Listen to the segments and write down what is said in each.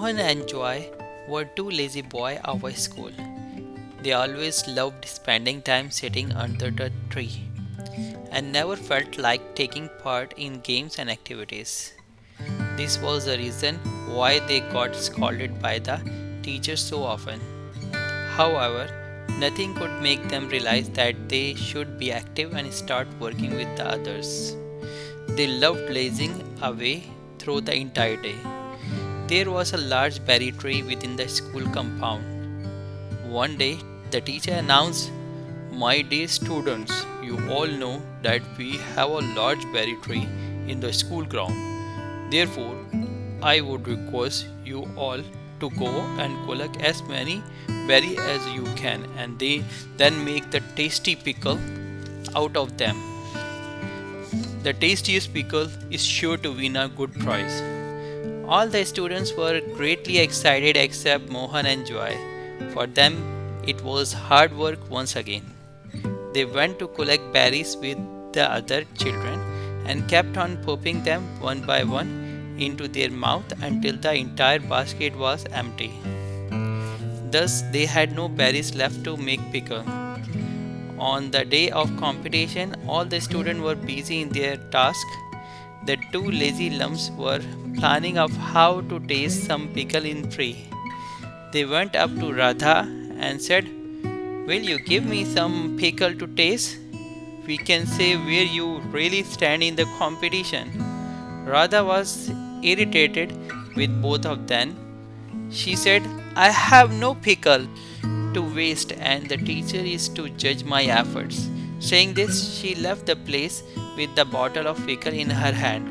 Mohan and Joy were two lazy boys of a school. They always loved spending time sitting under the tree and never felt like taking part in games and activities. This was the reason why they got scolded by the teachers so often. However, nothing could make them realize that they should be active and start working with the others. They loved lazing away through the entire day. There was a large berry tree within the school compound. One day, the teacher announced, "My dear students, you all know that we have a large berry tree in the school ground. Therefore, I would request you all to go and collect as many berries as you can and then make the tasty pickle out of them. The tastiest pickle is sure to win a good prize." All the students were greatly excited except Mohan and Joy. For them, it was hard work once again. They went to collect berries with the other children and kept on popping them one by one into their mouth until the entire basket was empty. Thus, they had no berries left to make pickle. On the day of competition, all the students were busy in their task. The two lazy lumps were planning of how to taste some pickle in free. They went up to Radha and said, "Will you give me some pickle to taste? We can say where you really stand in the competition." Radha was irritated with both of them. She said, "I have no pickle to waste and the teacher is to judge my efforts." Saying this, she left the place with the bottle of pickle in her hand.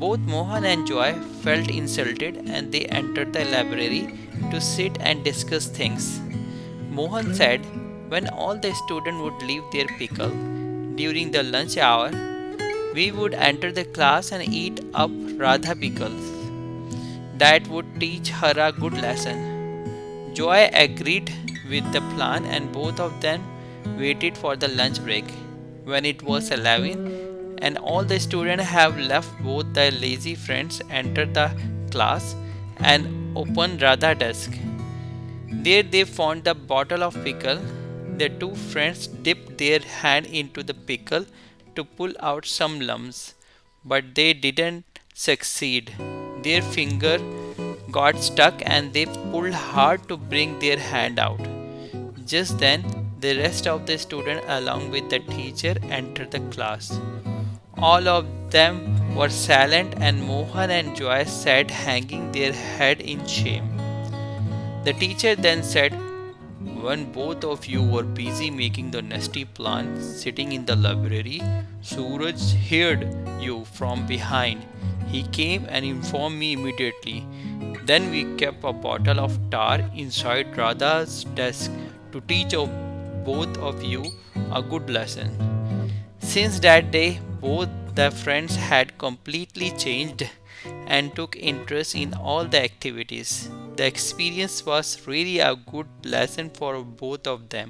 Both Mohan and Joy felt insulted and they entered the library to sit and discuss things. Mohan said when all the students would leave their pickle during the lunch hour, we would enter the class and eat up Radha pickles. That would teach her a good lesson. Joy agreed with the plan and both of them waited for the lunch break. When it was 11 and all the students have left, both the lazy friends entered the class and opened Radha's desk. There they found the bottle of pickle. The two friends dipped their hand into the pickle to pull out some lumps, but they didn't succeed. Their finger got stuck and they pulled hard to bring their hand out. Just then, the rest of the students along with the teacher entered the class. All of them were silent and Mohan and Joy sat hanging their head in shame. The teacher then said, "When both of you were busy making the nasty plan sitting in the library, Suraj heard you from behind. He came and informed me immediately. Then we kept a bottle of tar inside Radha's desk to teach both of you a good lesson." Since that day, both the friends had completely changed and took interest in all the activities. The experience was really a good lesson for both of them.